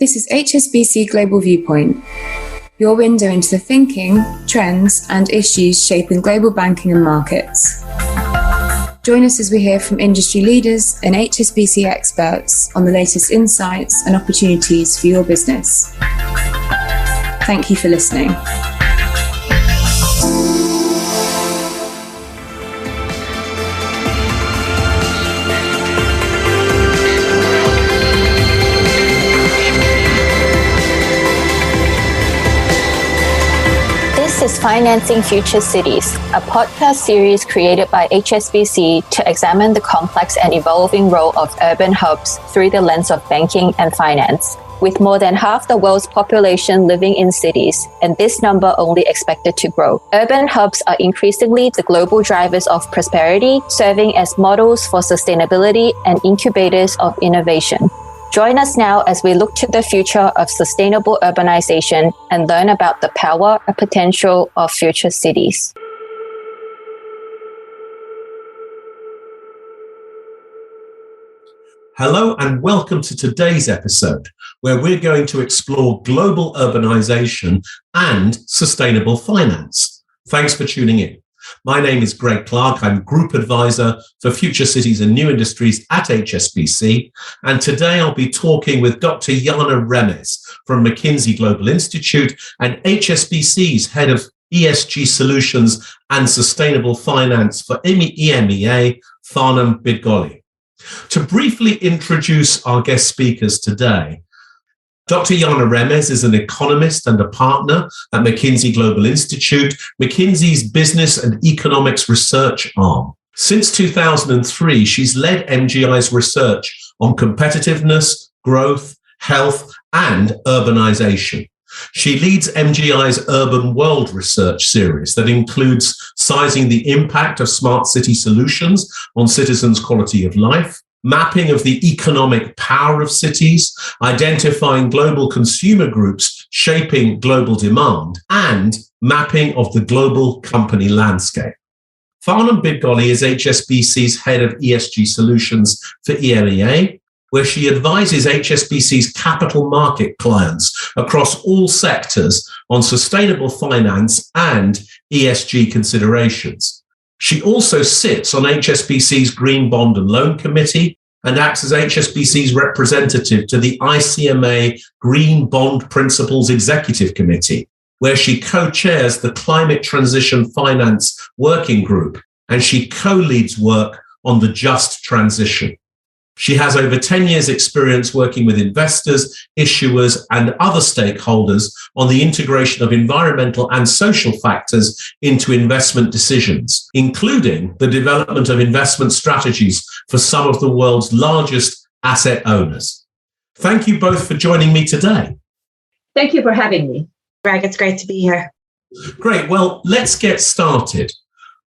This is HSBC Global Viewpoint, your window into the thinking, trends, and issues shaping global banking and markets. Join us as we hear from industry leaders and HSBC experts on the latest insights and opportunities for your business. Thank you for listening. This is Financing Future Cities, a podcast series created by HSBC to examine the complex and evolving role of urban hubs through the lens of banking and finance. With more than half the world's population living in cities, and this number only expected to grow, urban hubs are increasingly the global drivers of prosperity, serving as models for sustainability and incubators of innovation. Join us now as we look to the future of sustainable urbanization and learn about the power and potential of future cities. Hello and welcome to today's episode, where we're going to explore global urbanization and sustainable finance. Thanks for tuning in. My name is Greg Clark. I'm Group Advisor for Future Cities and New Industries at HSBC. And today I'll be talking with Dr. Jaana Remes from Mckinsey Global Institute and HSBC's Head of ESG Solutions and Sustainable Finance for EMEA, Farnam Bidgoli. To briefly introduce our guest speakers today, Dr. Jaana Remes is an economist and a partner at Mckinsey Global Institute, Mckinsey's business and economics research arm. Since 2003, she's led MGI's research on competitiveness, growth, health, and urbanization. She leads MGI's Urban World research series that includes sizing the impact of smart city solutions on citizens' quality of life, mapping of the economic power of cities, identifying global consumer groups shaping global demand, and mapping of the global company landscape. Farnam Bidgoli is HSBC's Head of ESG Solutions for EMEA, where she advises HSBC's capital market clients across all sectors on sustainable finance and ESG considerations. She also sits on HSBC's Green Bond and Loan Committee and acts as HSBC's representative to the ICMA Green Bond Principles Executive Committee, where she co-chairs the Climate Transition Finance Working Group, and she co-leads work on the Just Transition. She has over 10 years' experience working with investors, issuers, and other stakeholders on the integration of environmental and social factors into investment decisions, including the development of investment strategies for some of the world's largest asset owners. Thank you both for joining me today. Thank you for having me. Greg, it's great to be here. Great. Well, let's get started.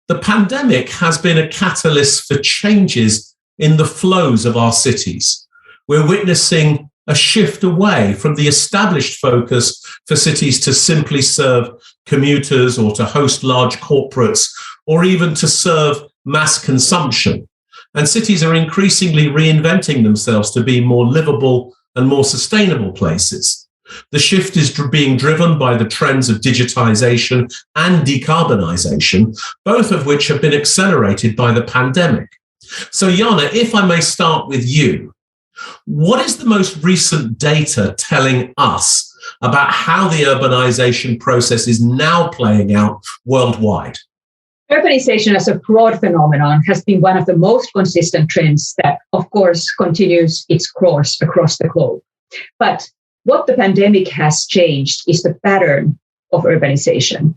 The pandemic has been a catalyst for changes in the flows of our cities. We're witnessing a shift away from the established focus for cities to simply serve commuters or to host large corporates or even to serve mass consumption. And cities are increasingly reinventing themselves to be more livable and more sustainable places. The shift is being driven by the trends of digitalisation and decarbonisation, both of which have been accelerated by the pandemic. So, Jaana, if I may start with you, what is the most recent data telling us about how the urbanization process is now playing out worldwide? Urbanization as a broad phenomenon has been one of the most consistent trends that, of course, continues its course across the globe. But what the pandemic has changed is the pattern of urbanization.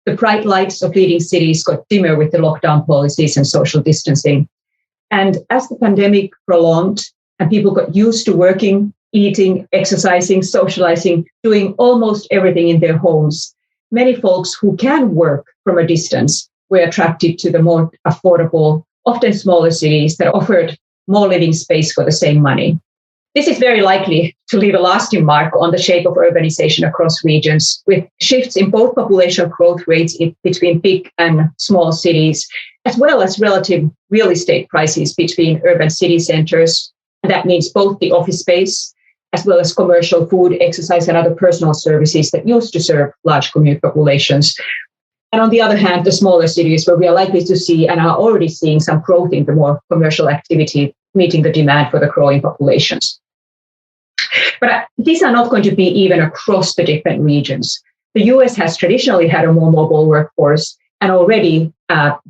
The bright lights of leading cities got dimmer with the lockdown policies and social distancing. And as the pandemic prolonged and people got used to working, eating, exercising, socializing, doing almost everything in their homes, many folks who can work from a distance were attracted to the more affordable, often smaller cities that offered more living space for the same money. This is very likely to leave a lasting mark on the shape of urbanization across regions, with shifts in both population growth rates between big and small cities, as well as relative real estate prices between urban city centers. That means both the office space as well as commercial, food, exercise, and other personal services that used to serve large commute populations. And on the other hand, the smaller cities where we are likely to see and are already seeing some growth in the more commercial activity, meeting the demand for the growing populations. But these are not going to be even across the different regions. The US has traditionally had a more mobile workforce, and already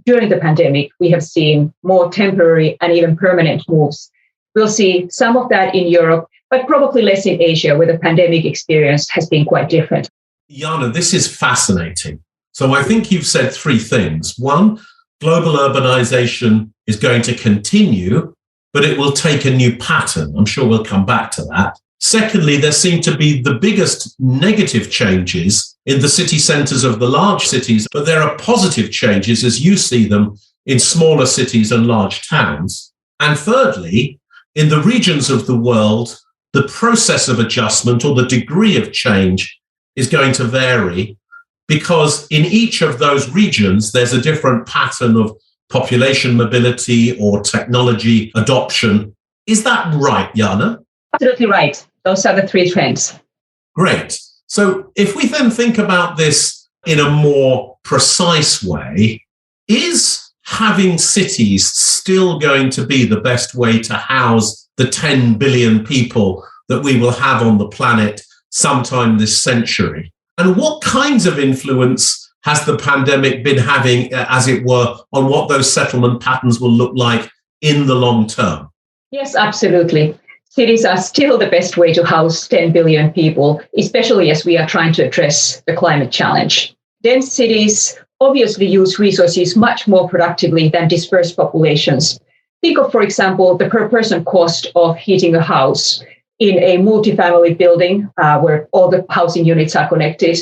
during the pandemic, we have seen more temporary and even permanent moves. We'll see some of that in Europe, but probably less in Asia, where the pandemic experience has been quite different. Jaana, this is fascinating. So I think you've said three things. One, global urbanization is going to continue, but it will take a new pattern. I'm sure we'll come back to that. Secondly, there seem to be the biggest negative changes in the city centres of the large cities, but there are positive changes as you see them in smaller cities and large towns. And thirdly, in the regions of the world, the process of adjustment or the degree of change is going to vary because in each of those regions, there's a different pattern of population mobility or technology adoption. Is that right, Jaana? Absolutely right. Those are the three trends. Great. So if we then think about this in a more precise way, is having cities still going to be the best way to house the 10 billion people that we will have on the planet sometime this century? And what kinds of influence has the pandemic been having, as it were, on what those settlement patterns will look like in the long term? Yes, absolutely. Cities are still the best way to house 10 billion people, especially as we are trying to address the climate challenge. Dense cities obviously use resources much more productively than dispersed populations. Think of, for example, the per person cost of heating a house in a multifamily building where all the housing units are connected,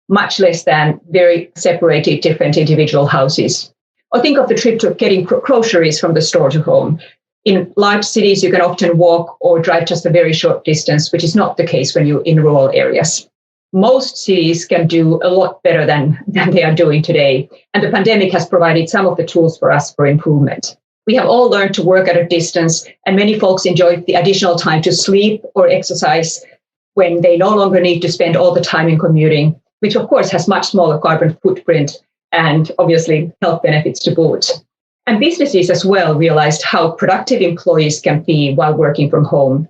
much less than very separated different individual houses. Or think of the trip to getting groceries from the store to home. In large cities, you can often walk or drive just a very short distance, which is not the case when you're in rural areas. Most cities can do a lot better than they are doing today. And the pandemic has provided some of the tools for us for improvement. We have all learned to work at a distance, and many folks enjoy the additional time to sleep or exercise when they no longer need to spend all the time in commuting, which of course has much smaller carbon footprint and obviously health benefits to boot. And businesses as well realized how productive employees can be while working from home,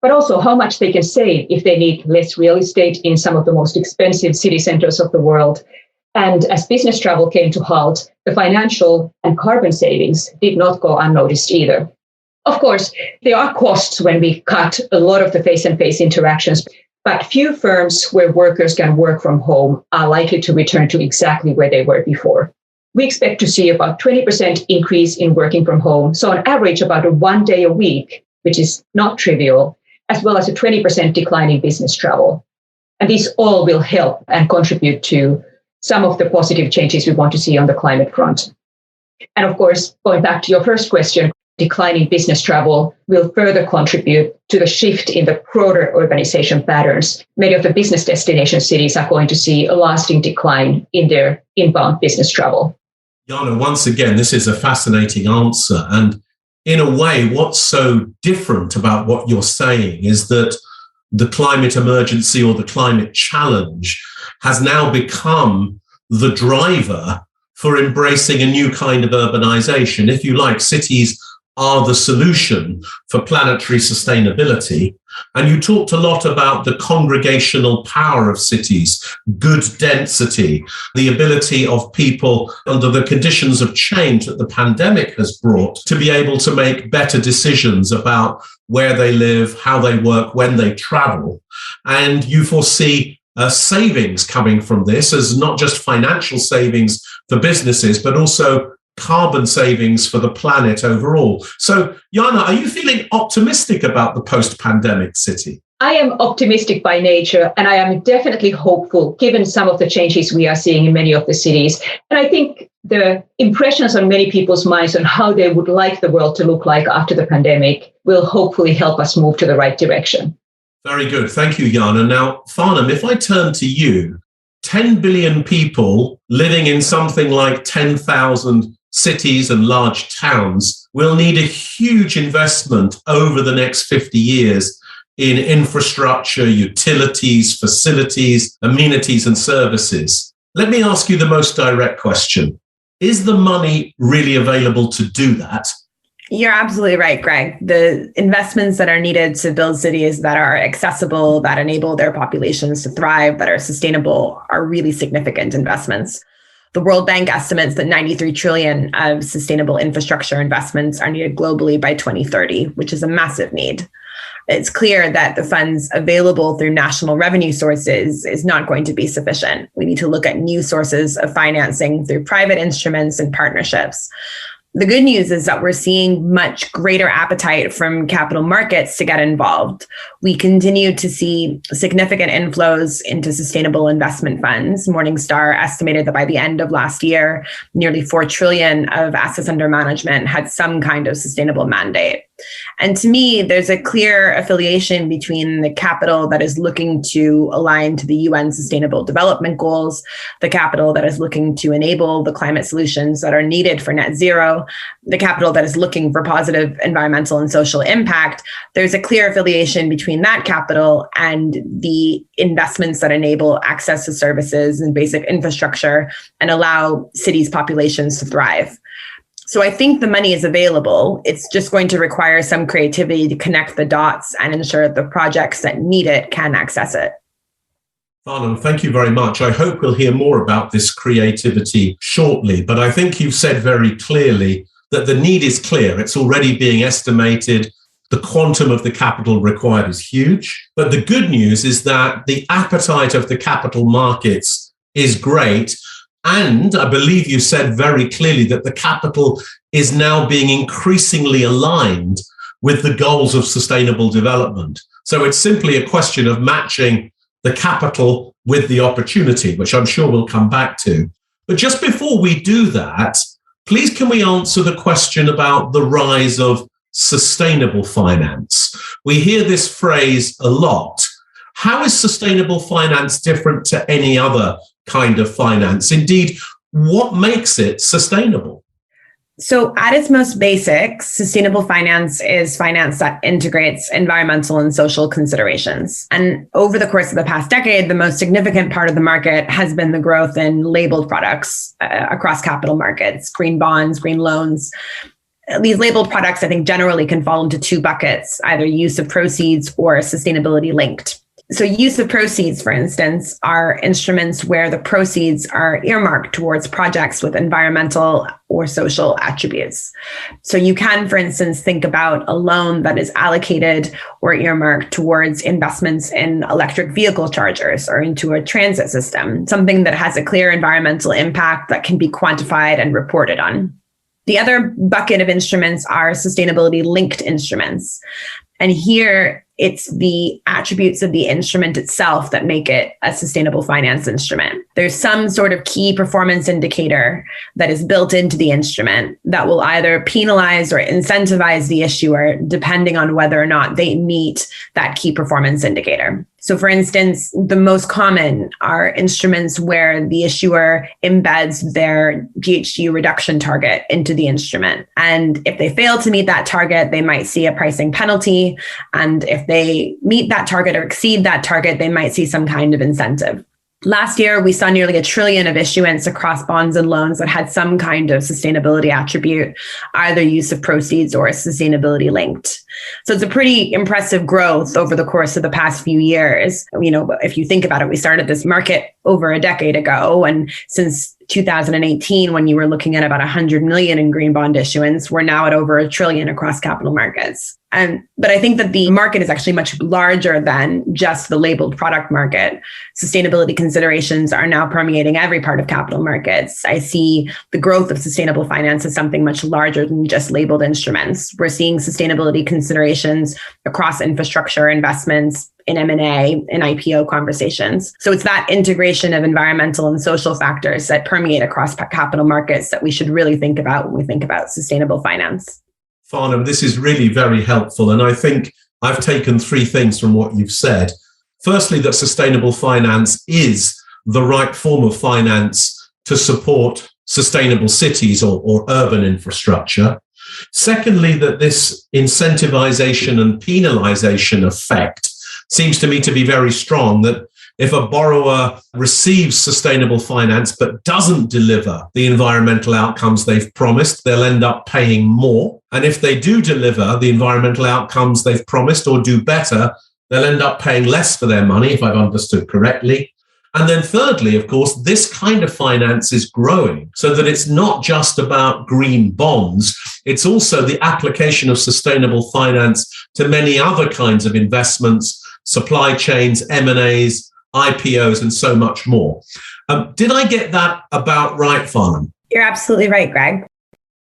but also how much they can save if they need less real estate in some of the most expensive city centers of the world. And as business travel came to halt, the financial and carbon savings did not go unnoticed either. Of course, there are costs when we cut a lot of the face-to-face interactions, but few firms where workers can work from home are likely to return to exactly where they were before. We expect to see about 20% increase in working from home, so on average about 1 day a week, which is not trivial, as well as a 20% decline in business travel. And these all will help and contribute to some of the positive changes we want to see on the climate front. And of course, going back to your first question, declining business travel will further contribute to the shift in the broader urbanization patterns. Many of the business destination cities are going to see a lasting decline in their inbound business travel. Jaana, once again, this is a fascinating answer. And in a way, what's so different about what you're saying is that the climate emergency or the climate challenge has now become the driver for embracing a new kind of urbanization. If you like, cities are the solution for planetary sustainability. And you talked a lot about the congregational power of cities, good density, the ability of people under the conditions of change that the pandemic has brought to be able to make better decisions about where they live, how they work, when they travel. And you foresee savings coming from this as not just financial savings for businesses, but also carbon savings for the planet overall. So, Jaana, are you feeling optimistic about the post-pandemic city? I am optimistic by nature, and I am definitely hopeful given some of the changes we are seeing in many of the cities. And I think the impressions on many people's minds on how they would like the world to look like after the pandemic will hopefully help us move to the right direction. Very good. Thank you, Jaana. Now, Farnam, if I turn to you, 10 billion people living in something like 10,000 cities and large towns will need a huge investment over the next 50 years in infrastructure, utilities, facilities, amenities, and services. Let me ask you the most direct question. Is the money really available to do that? You're absolutely right, Greg. The investments that are needed to build cities that are accessible, that enable their populations to thrive, that are sustainable, are really significant investments. The World Bank estimates that 93 trillion of sustainable infrastructure investments are needed globally by 2030, which is a massive need. It's clear that the funds available through national revenue sources is not going to be sufficient. We need to look at new sources of financing through private instruments and partnerships. The good news is that we're seeing much greater appetite from capital markets to get involved. We continue to see significant inflows into sustainable investment funds. Morningstar estimated that by the end of last year, nearly 4 trillion of assets under management had some kind of sustainable mandate. And to me, there's a clear affiliation between the capital that is looking to align to the UN Sustainable Development Goals, the capital that is looking to enable the climate solutions that are needed for net zero, the capital that is looking for positive environmental and social impact. There's a clear affiliation between that capital and the investments that enable access to services and basic infrastructure and allow cities' populations to thrive. So I think the money is available. It's just going to require some creativity to connect the dots and ensure that the projects that need it can access it. Farnam, thank you very much. I hope we'll hear more about this creativity shortly, but I think you've said very clearly that the need is clear. It's already being estimated. The quantum of the capital required is huge. But the good news is that the appetite of the capital markets is great. And I believe you said very clearly that the capital is now being increasingly aligned with the goals of sustainable development. So it's simply a question of matching the capital with the opportunity, which I'm sure we'll come back to. But just before we do that, please can we answer the question about the rise of sustainable finance? We hear this phrase a lot. How is sustainable finance different to any other kind of finance? Indeed, what makes it sustainable? So at its most basic, sustainable finance is finance that integrates environmental and social considerations. And over the course of the past decade, the most significant part of the market has been the growth in labeled products across capital markets, green bonds, green loans. These labeled products, I think, generally can fall into two buckets, either use of proceeds or sustainability linked. So use of proceeds, for instance, are instruments where the proceeds are earmarked towards projects with environmental or social attributes. So you can, for instance, think about a loan that is allocated or earmarked towards investments in electric vehicle chargers or into a transit system, something that has a clear environmental impact that can be quantified and reported on. The other bucket of instruments are sustainability linked instruments. And here, it's the attributes of the instrument itself that make it a sustainable finance instrument. There's some sort of key performance indicator that is built into the instrument that will either penalize or incentivize the issuer depending on whether or not they meet that key performance indicator. So for instance, the most common are instruments where the issuer embeds their GHG reduction target into the instrument. And if they fail to meet that target, they might see a pricing penalty. And if they meet that target or exceed that target, they might see some kind of incentive. Last year, we saw nearly $1 trillion of issuance across bonds and loans that had some kind of sustainability attribute, either use of proceeds or sustainability linked. So it's a pretty impressive growth over the course of the past few years. You know, if you think about it, we started this market over a decade ago. And since 2018, when you were looking at about 100 million in green bond issuance, we're now at over $1 trillion across capital markets. But I think that the market is actually much larger than just the labeled product market. Sustainability considerations are now permeating every part of capital markets. I see the growth of sustainable finance as something much larger than just labeled instruments. We're seeing sustainability considerations across infrastructure investments, in M&A, in IPO conversations. So it's that integration of environmental and social factors that permeate across capital markets that we should really think about when we think about sustainable finance. Farnam, this is really very helpful. And I think I've taken three things from what you've said. Firstly, that sustainable finance is the right form of finance to support sustainable cities or urban infrastructure. Secondly, that this incentivization and penalization effect seems to me to be very strong, that if a borrower receives sustainable finance but doesn't deliver the environmental outcomes they've promised, they'll end up paying more. And if they do deliver the environmental outcomes they've promised or do better, they'll end up paying less for their money, if I've understood correctly. And then thirdly, of course, this kind of finance is growing so that it's not just about green bonds. It's also the application of sustainable finance to many other kinds of investments, supply chains, M&As, IPOs, and so much more. Did I get that about right, Farnam? You're absolutely right, Greg.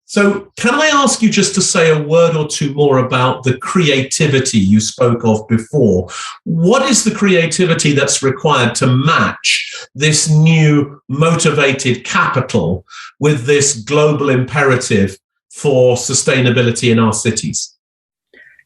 So can I ask you just to say a word or two more about the creativity you spoke of before? What is the creativity that's required to match this new motivated capital with this global imperative for sustainability in our cities?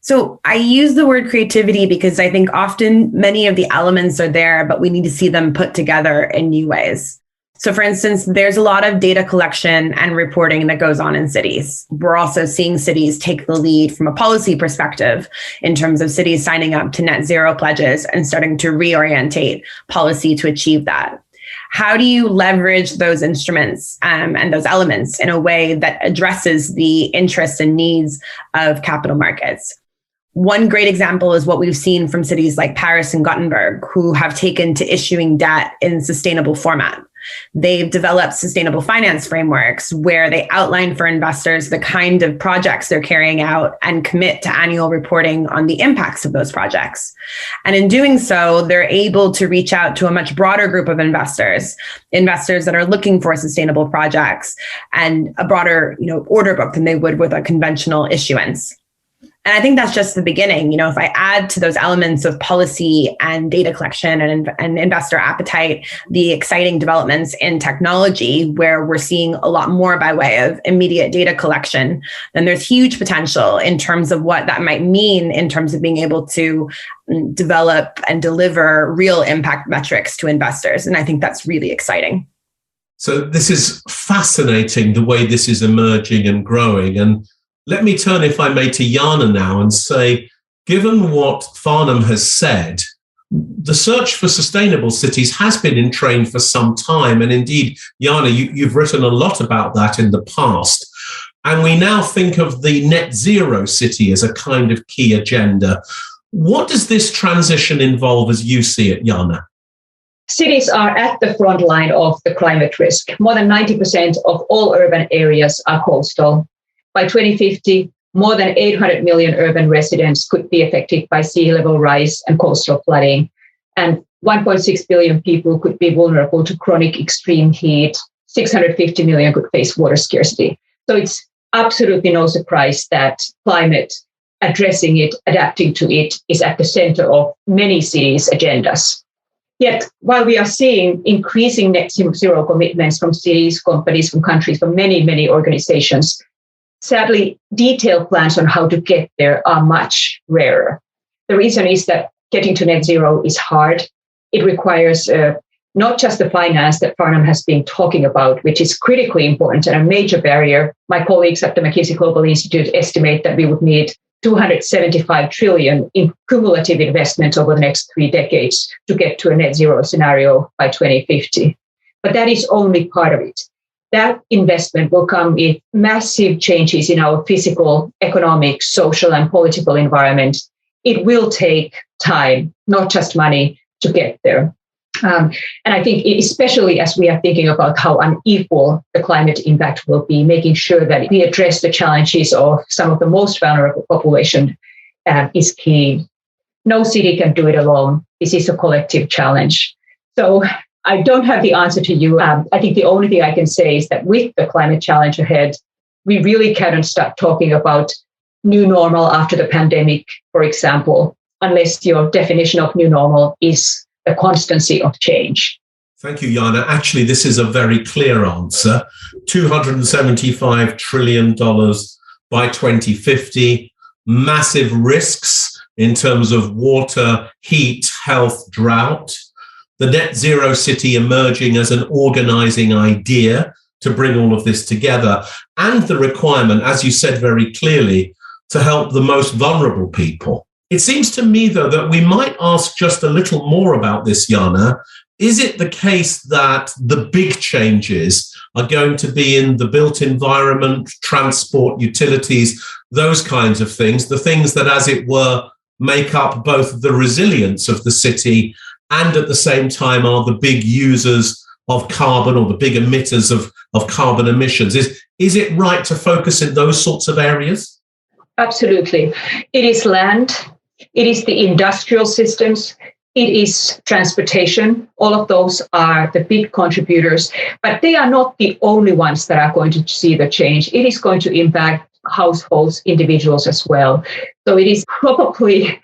So I use the word creativity because I think often many of the elements are there, but we need to see them put together in new ways. So for instance, there's a lot of data collection and reporting that goes on in cities. We're also seeing cities take the lead from a policy perspective in terms of cities signing up to net zero pledges and starting to reorientate policy to achieve that. How do you leverage those instruments and those elements in a way that addresses the interests and needs of capital markets? One great example is what we've seen from cities like Paris and Gothenburg, who have taken to issuing debt in sustainable format. They've developed sustainable finance frameworks where they outline for investors the kind of projects they're carrying out and commit to annual reporting on the impacts of those projects. And in doing so, they're able to reach out to a much broader group of investors that are looking for sustainable projects and a broader, order book than they would with a conventional issuance. And I think that's just the beginning. If I add to those elements of policy and data collection and investor appetite, the exciting developments in technology, where we're seeing a lot more by way of immediate data collection, then there's huge potential in terms of what that might mean in terms of being able to develop and deliver real impact metrics to investors. And I think that's really exciting. So this is fascinating, the way this is emerging and growing. And let me turn, if I may, to Jaana now and say, given what Farnam has said, the search for sustainable cities has been in train for some time. And indeed, Jaana, you've written a lot about that in the past. And we now think of the net zero city as a kind of key agenda. What does this transition involve as you see it, Jaana? Cities are at the front line of the climate risk. More than 90% of all urban areas are coastal. By 2050, more than 800 million urban residents could be affected by sea level rise and coastal flooding. And 1.6 billion people could be vulnerable to chronic extreme heat. 650 million could face water scarcity. So it's absolutely no surprise that climate, addressing it, adapting to it, is at the center of many cities' agendas. Yet, while we are seeing increasing net zero commitments from cities, companies, from countries, from many, many organizations, sadly, detailed plans on how to get there are much rarer. The reason is that getting to net zero is hard. It requires not just the finance that Farnam has been talking about, which is critically important and a major barrier. My colleagues at the Mckinsey Global Institute estimate that we would need 275 trillion in cumulative investment over the next 3 decades to get to a net zero scenario by 2050. But that is only part of it. That investment will come with massive changes in our physical, economic, social, and political environment. It will take time, not just money, to get there. And I think, especially as we are thinking about how unequal the climate impact will be, making sure that we address the challenges of some of the most vulnerable population is key. No city can do it alone. This is a collective challenge. So I don't have the answer to you. I think the only thing I can say is that with the climate challenge ahead, we really cannot start talking about new normal after the pandemic, for example, unless your definition of new normal is the constancy of change. Thank you, Jaana. Actually, this is a very clear answer. $275 trillion by 2050, massive risks in terms of water, heat, health, drought. The net zero city emerging as an organizing idea to bring all of this together, and the requirement, as you said very clearly, to help the most vulnerable people, It seems to me, though, that we might ask just a little more about this, Jaana. Is it the case that the big changes are going to be in the built environment, transport, utilities, those kinds of things, the things that, as it were, make up both the resilience of the city and at the same time are the big users of carbon or the big emitters of carbon emissions? Is it right to focus in those sorts of areas? Absolutely. It is land, it is the industrial systems, it is transportation. All of those are the big contributors, but they are not the only ones that are going to see the change. It is going to impact households, individuals as well. So it is probably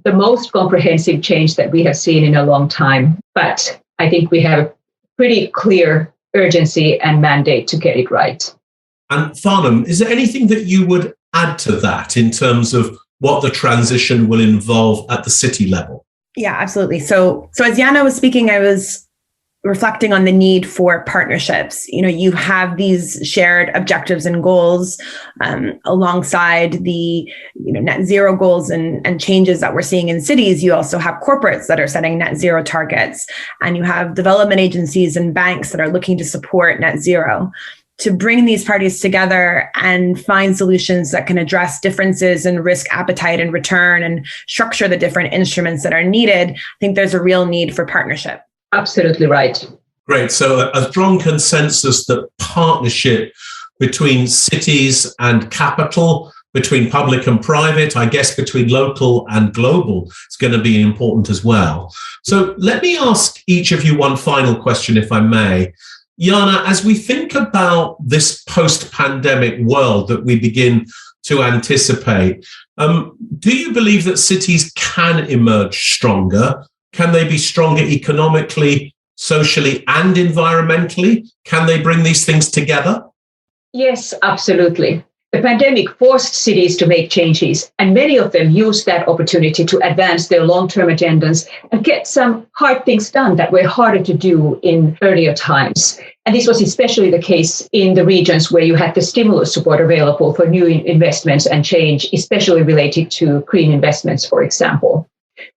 the most comprehensive change that we have seen in a long time. But I think we have a pretty clear urgency and mandate to get it right. And Farnam, is there anything that you would add to that in terms of what the transition will involve at the city level? Yeah, absolutely. So as Jaana was speaking, I was reflecting on the need for partnerships. You have these shared objectives and goals alongside the net zero goals and changes that we're seeing in cities. You also have corporates that are setting net zero targets, and you have development agencies and banks that are looking to support net zero. To bring these parties together and find solutions that can address differences in risk appetite and return and structure the different instruments that are needed, I think there's a real need for partnership. Absolutely right. Great. So a strong consensus that partnership between cities and capital, between public and private, I guess between local and global, is going to be important as well. So let me ask each of you one final question, if I may. Jaana, as we think about this post-pandemic world that we begin to anticipate, do you believe that cities can emerge stronger? Can they be stronger economically, socially, and environmentally? Can they bring these things together? Yes, absolutely. The pandemic forced cities to make changes, and many of them used that opportunity to advance their long-term agendas and get some hard things done that were harder to do in earlier times. And this was especially the case in the regions where you had the stimulus support available for new investments and change, especially related to green investments, for example.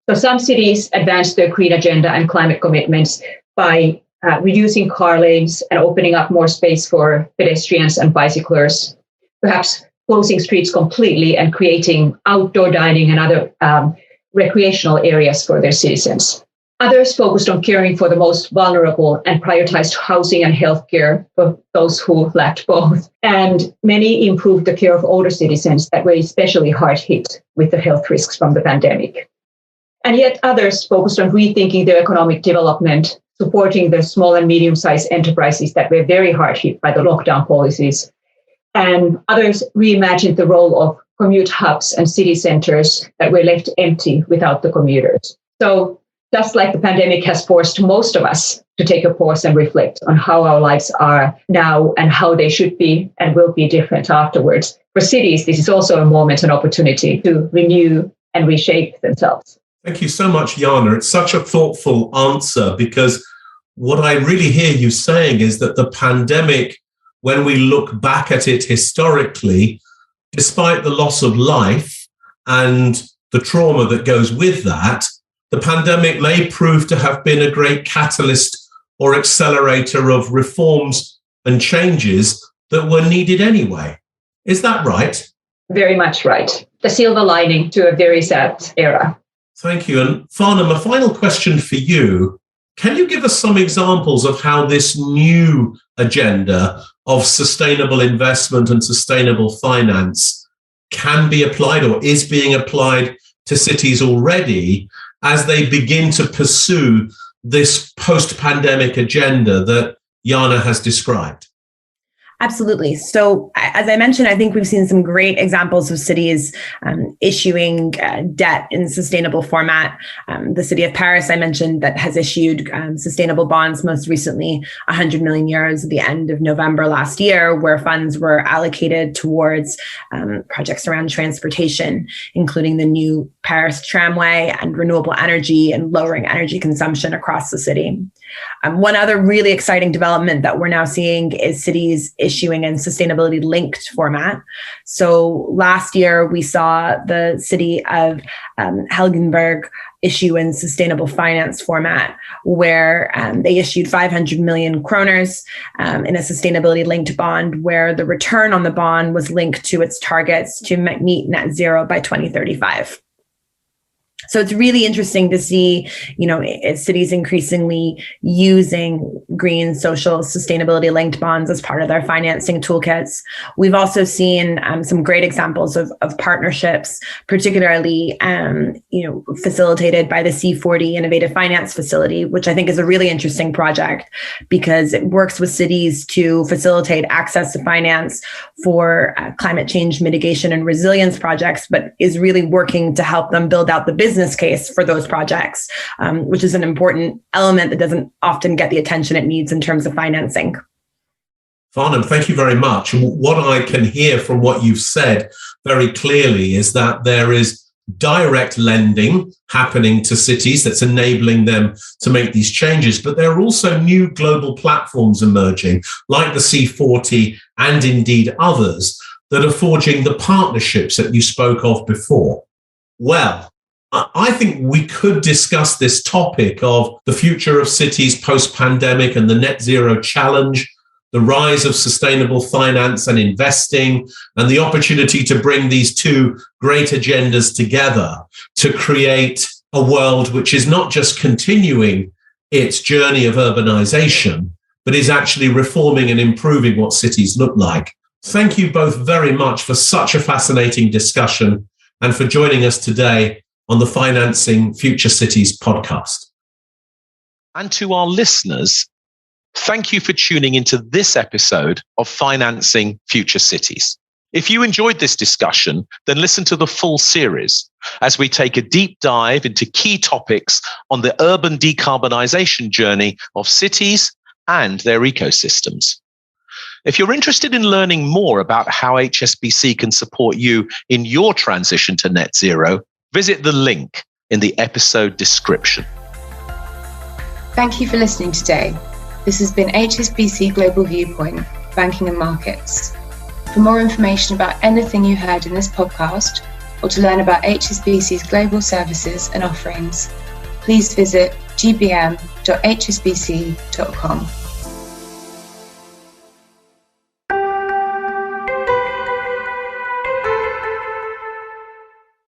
So some cities advanced their green agenda and climate commitments by reducing car lanes and opening up more space for pedestrians and bicyclers, perhaps closing streets completely and creating outdoor dining and other recreational areas for their citizens. Others focused on caring for the most vulnerable and prioritized housing and healthcare for those who lacked both. And many improved the care of older citizens that were especially hard hit with the health risks from the pandemic. And yet others focused on rethinking their economic development, supporting the small and medium-sized enterprises that were very hard hit by the lockdown policies. And others reimagined the role of commute hubs and city centers that were left empty without the commuters. So just like the pandemic has forced most of us to take a pause and reflect on how our lives are now and how they should be and will be different afterwards, for cities, this is also a moment and opportunity to renew and reshape themselves. Thank you so much, Jaana. It's such a thoughtful answer, because what I really hear you saying is that the pandemic, when we look back at it historically, despite the loss of life and the trauma that goes with that, the pandemic may prove to have been a great catalyst or accelerator of reforms and changes that were needed anyway. Is that right? Very much right. The silver lining to a very sad era. Thank you. And Farnam, a final question for you. Can you give us some examples of how this new agenda of sustainable investment and sustainable finance can be applied or is being applied to cities already as they begin to pursue this post-pandemic agenda that Jaana has described? Absolutely. So as I mentioned, I think we've seen some great examples of cities issuing debt in sustainable format. The city of Paris, I mentioned, that has issued sustainable bonds, most recently 100 million euros at the end of November last year, where funds were allocated towards projects around transportation, including the new Paris tramway and renewable energy and lowering energy consumption across the city. One other really exciting development that we're now seeing is cities issuing in sustainability linked format. So last year we saw the city of Helgenberg issue in sustainable finance format, where they issued 500 million kroners in a sustainability linked bond, where the return on the bond was linked to its targets to meet net zero by 2035. So it's really interesting to see, cities increasingly using green, social, sustainability linked bonds as part of their financing toolkits. We've also seen some great examples of partnerships, particularly, facilitated by the C40 Innovative Finance Facility, which I think is a really interesting project because it works with cities to facilitate access to finance for climate change mitigation and resilience projects, but is really working to help them build out the business case for those projects, which is an important element that doesn't often get the attention it needs in terms of financing. Farnam, thank you very much. What I can hear from what you've said very clearly is that there is direct lending happening to cities that's enabling them to make these changes, but there are also new global platforms emerging, like the C40 and indeed others, that are forging the partnerships that you spoke of before. Well, I think we could discuss this topic of the future of cities post-pandemic and the net zero challenge, the rise of sustainable finance and investing, and the opportunity to bring these two great agendas together to create a world which is not just continuing its journey of urbanization, but is actually reforming and improving what cities look like. Thank you both very much for such a fascinating discussion and for joining us today on the Financing Future Cities podcast. And to our listeners, thank you for tuning into this episode of Financing Future Cities. If you enjoyed this discussion, then listen to the full series as we take a deep dive into key topics on the urban decarbonisation journey of cities and their ecosystems. If you're interested in learning more about how HSBC can support you in your transition to net zero, visit the link in the episode description. Thank you for listening today. This has been HSBC Global Viewpoint, Banking and Markets. For more information about anything you heard in this podcast, or to learn about HSBC's global services and offerings, please visit gbm.hsbc.com.